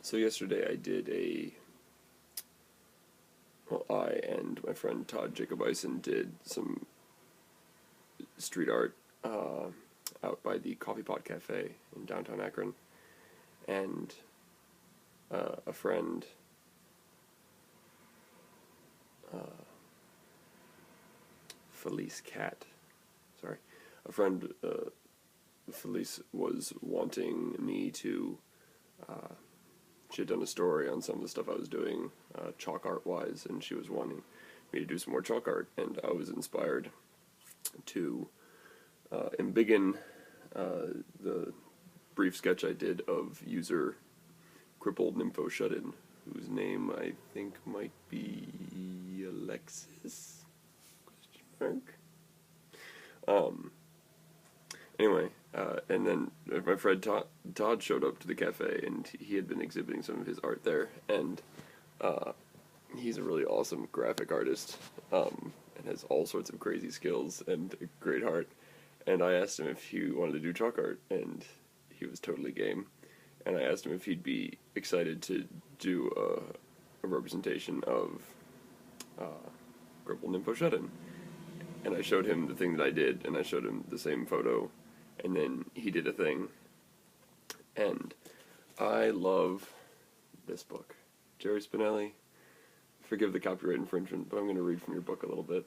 So yesterday I and my friend Todd Jacob Eisen did some street art out by the Coffee Pot Cafe in downtown Akron, and a friend, Felice Cat, sorry, a friend, Felice was wanting me to, she had done a story on some of the stuff I was doing, chalk art-wise, and she was wanting me to do some more chalk art, and I was inspired to embiggen the brief sketch I did of user Crippled Nympho Shut-In, whose name I think might be Alexis? Question mark? Anyway, and then my friend Todd showed up to the cafe, and he had been exhibiting some of his art there, and he's a really awesome graphic artist, and has all sorts of crazy skills and a great heart, and I asked him if he wanted to do chalk art, and he was totally game, and I asked him if he'd be excited to do a representation of Crippled Nympho Shut-In, and I showed him the thing that I did, and I showed him the same photo, and then he did a thing, and I love this book. Jerry Spinelli, forgive the copyright infringement, but I'm going to read from your book a little bit.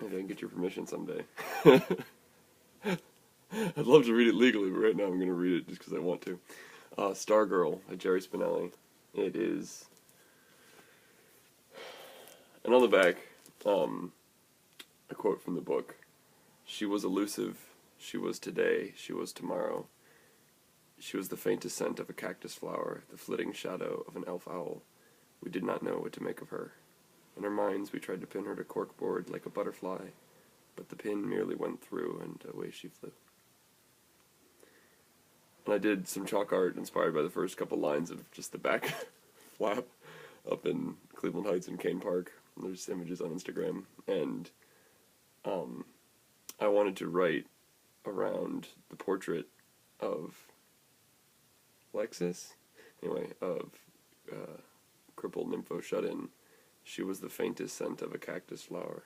Maybe I can get your permission someday. I'd love to read it legally, but right now I'm going to read it just because I want to. Stargirl by Jerry Spinelli. It is... And on the back, a quote from the book. She was elusive, she was today, she was tomorrow. She was the faintest scent of a cactus flower, the flitting shadow of an elf owl. We did not know what to make of her. In our minds we tried to pin her to corkboard like a butterfly, but the pin merely went through and away she flew. And I did some chalk art inspired by the first couple lines of just the back flap up in Cleveland Heights and Kane Park. There's images on Instagram, and I wanted to write around the portrait of Lexus, anyway, of Crippled Nympho Shut-In. She was the faintest scent of a cactus flower.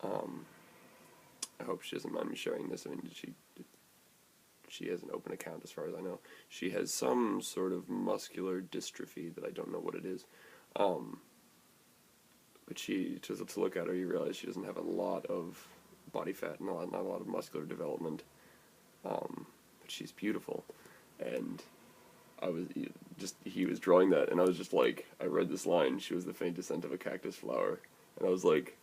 I hope she doesn't mind me sharing this. I mean, she has an open account as far as I know. She has some sort of muscular dystrophy that I don't know what it is. But to look at her, you realize she doesn't have a lot of body fat, not a lot of muscular development. But she's beautiful. And he was drawing that, and I was just like, I read this line, she was the faintest scent of a cactus flower. And I was like,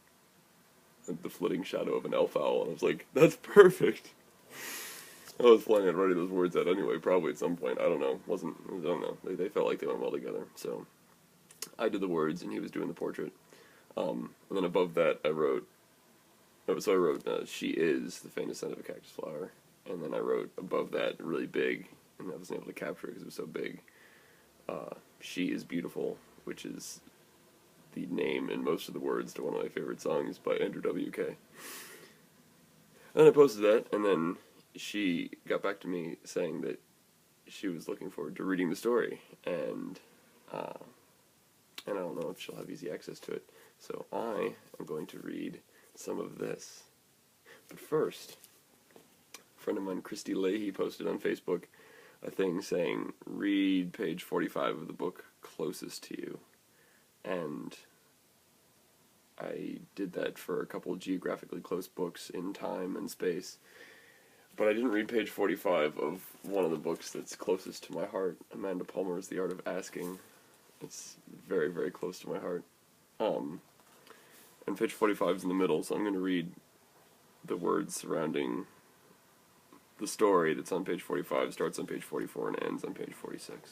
the flitting shadow of an elf owl. And I was like, that's perfect. I was planning on writing those words out anyway, probably at some point. I don't know. I don't know. They felt like they went well together. So I did the words, and he was doing the portrait. And then above that, I wrote, she is the faintest scent of a cactus flower. And then I wrote above that, really big, and I wasn't able to capture it because it was so big, she is beautiful, which is the name and most of the words to one of my favorite songs by Andrew WK. And then I posted that, and then she got back to me saying that she was looking forward to reading the story, and I don't know if she'll have easy access to it, so I am going to read some of this. But first, a friend of mine, Christy Leahy, posted on Facebook a thing saying, read page 45 of the book closest to you, and I did that for a couple of geographically close books in time and space. But I didn't read page 45 of one of the books that's closest to my heart, Amanda Palmer's The Art of Asking. It's very, very close to my heart. And page 45 is in the middle, so I'm going to read the words surrounding the story that's on page 45, starts on page 44 and ends on page 46.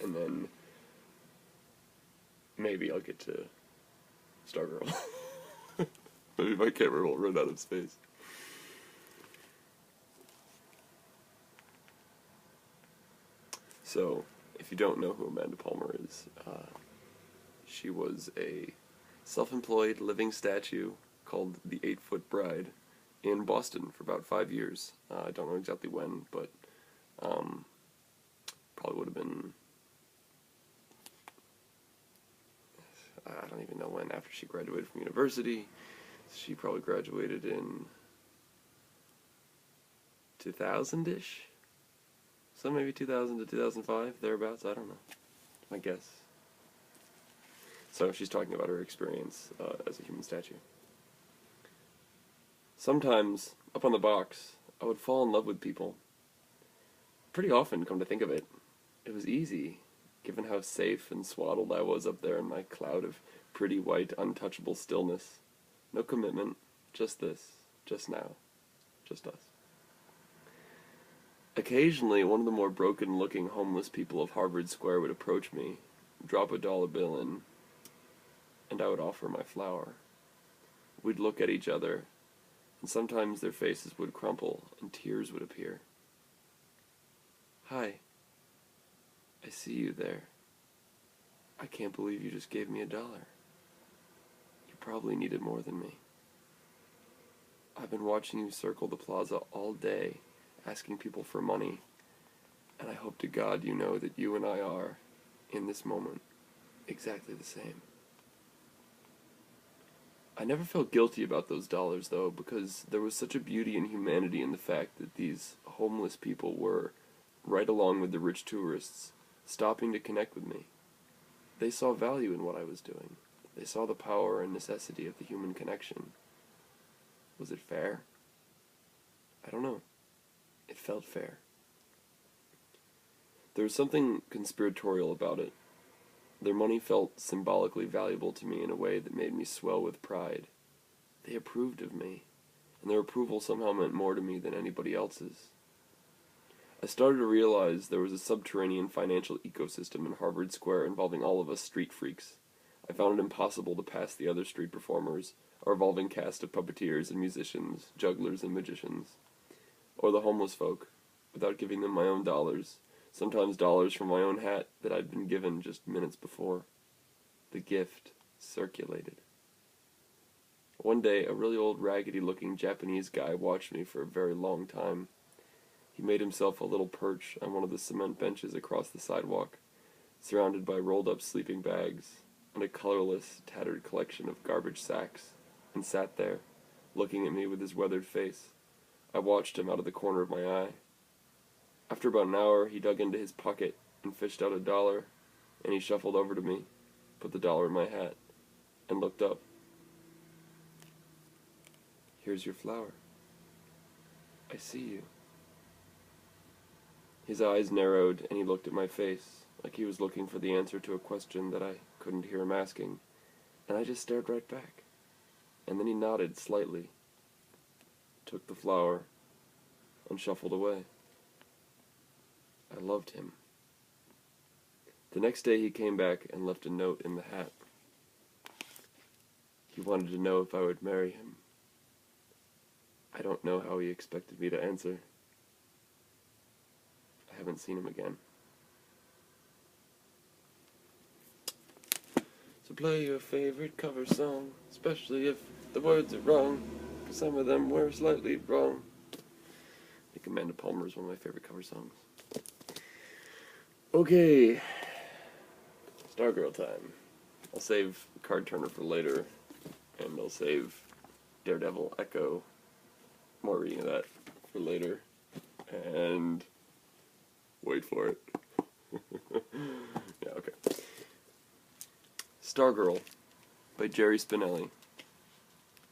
And then maybe I'll get to Stargirl. Maybe my camera won't run out of space. So, if you don't know who Amanda Palmer is, she was a self-employed living statue called the 8-Foot Bride in Boston for about 5 years. I don't know exactly when, but probably would have been, I don't even know when, after she graduated from university. She probably graduated in 2000-ish? So maybe 2000 to 2005, thereabouts, I don't know. My guess. So she's talking about her experience as a human statue. Sometimes, up on the box, I would fall in love with people. Pretty often, come to think of it. It was easy, given how safe and swaddled I was up there in my cloud of pretty white, untouchable stillness. No commitment, just this, just now, just us. Occasionally, one of the more broken-looking homeless people of Harvard Square would approach me, drop a dollar bill in, and I would offer my flower. We'd look at each other, and sometimes their faces would crumple and tears would appear. Hi. I see you there. I can't believe you just gave me $1. You probably need it more than me. I've been watching you circle the plaza all day, asking people for money, and I hope to God you know that you and I are, in this moment, exactly the same. I never felt guilty about those dollars, though, because there was such a beauty and humanity in the fact that these homeless people were, right along with the rich tourists, stopping to connect with me. They saw value in what I was doing. They saw the power and necessity of the human connection. Was it fair? I don't know. It felt fair. There was something conspiratorial about it. Their money felt symbolically valuable to me in a way that made me swell with pride. They approved of me, and their approval somehow meant more to me than anybody else's. I started to realize there was a subterranean financial ecosystem in Harvard Square involving all of us street freaks. I found it impossible to pass the other street performers, our evolving cast of puppeteers and musicians, jugglers and magicians, or the homeless folk, without giving them my own dollars, sometimes dollars from my own hat that I'd been given just minutes before. The gift circulated. One day, a really old, raggedy-looking Japanese guy watched me for a very long time. He made himself a little perch on one of the cement benches across the sidewalk, surrounded by rolled-up sleeping bags and a colorless, tattered collection of garbage sacks, and sat there, looking at me with his weathered face. I watched him out of the corner of my eye. After about an hour, he dug into his pocket and fished out $1, and he shuffled over to me, put the dollar in my hat, and looked up. Here's your flower. I see you. His eyes narrowed, and he looked at my face, like he was looking for the answer to a question that I couldn't hear him asking, and I just stared right back. And then he nodded slightly, took the flower, and shuffled away. I loved him. The next day he came back and left a note in the hat. He wanted to know if I would marry him. I don't know how he expected me to answer. I haven't seen him again. So play your favorite cover song, especially if the words are wrong, because some of them were slightly wrong. I think Amanda Palmer is one of my favorite cover songs. Okay, Stargirl time. I'll save Card Turner for later, and I'll save Daredevil Echo, more reading of that, for later, and wait for it. Yeah, okay. Stargirl by Jerry Spinelli,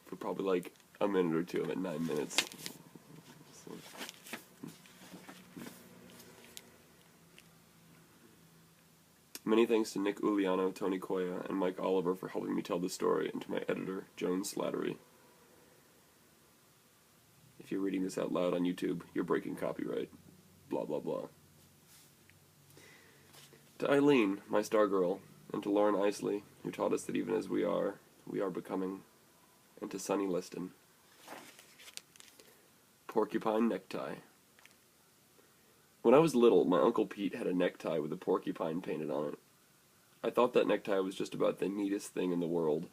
for probably like a minute or two. I'm at 9 minutes. Many thanks to Nick Uliano, Tony Coya, and Mike Oliver for helping me tell the story, and to my editor, Joan Slattery. If you're reading this out loud on YouTube, you're breaking copyright. Blah, blah, blah. To Eileen, my Stargirl, and to Lauren Isley, who taught us that even as we are becoming, and to Sonny Liston. Porcupine necktie. When I was little, my Uncle Pete had a necktie with a porcupine painted on it. I thought that necktie was just about the neatest thing in the world.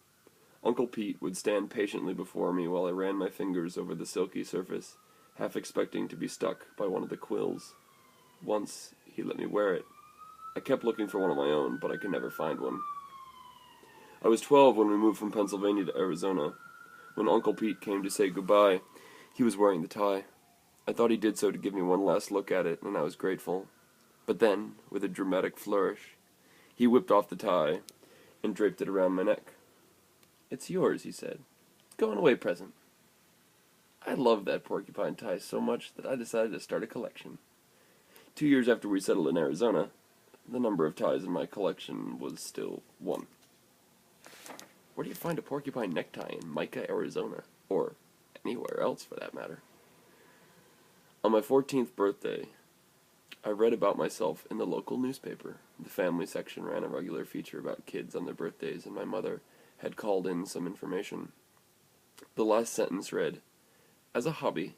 Uncle Pete would stand patiently before me while I ran my fingers over the silky surface, half expecting to be struck by one of the quills. Once, he let me wear it. I kept looking for one of my own, but I could never find one. I was 12 when we moved from Pennsylvania to Arizona. When Uncle Pete came to say goodbye, he was wearing the tie. I thought he did so to give me one last look at it, and I was grateful. But then, with a dramatic flourish, he whipped off the tie and draped it around my neck. "It's yours," he said. "Going away present." I loved that porcupine tie so much that I decided to start a collection. 2 years after we settled in Arizona, the number of ties in my collection was still 1. Where do you find a porcupine necktie in Mica, Arizona? Or anywhere else, for that matter? On my 14th birthday, I read about myself in the local newspaper. The family section ran a regular feature about kids on their birthdays, and my mother had called in some information. The last sentence read, "As a hobby,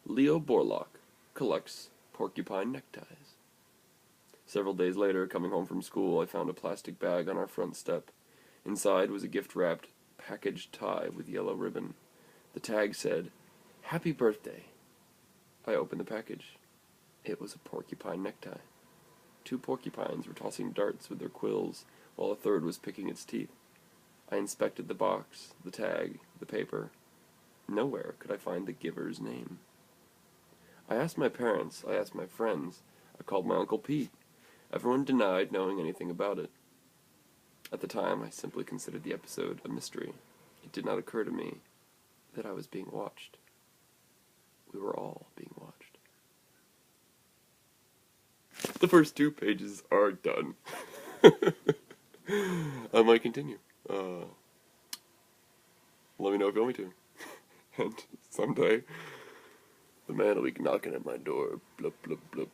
Leo Borlaug collects porcupine neckties." Several days later, coming home from school, I found a plastic bag on our front step. Inside was a gift-wrapped, packaged tie with yellow ribbon. The tag said, "Happy birthday." I opened the package. It was a porcupine necktie. 2 porcupines were tossing darts with their quills, while a third was picking its teeth. I inspected the box, the tag, the paper. Nowhere could I find the giver's name. I asked my parents, I asked my friends, I called my Uncle Pete. Everyone denied knowing anything about it. At the time, I simply considered the episode a mystery. It did not occur to me that I was being watched. We were all being watched. The first 2 pages are done. I might continue. Let me know if you want me to. And someday, the man will be knocking at my door. Blup, blup, blup.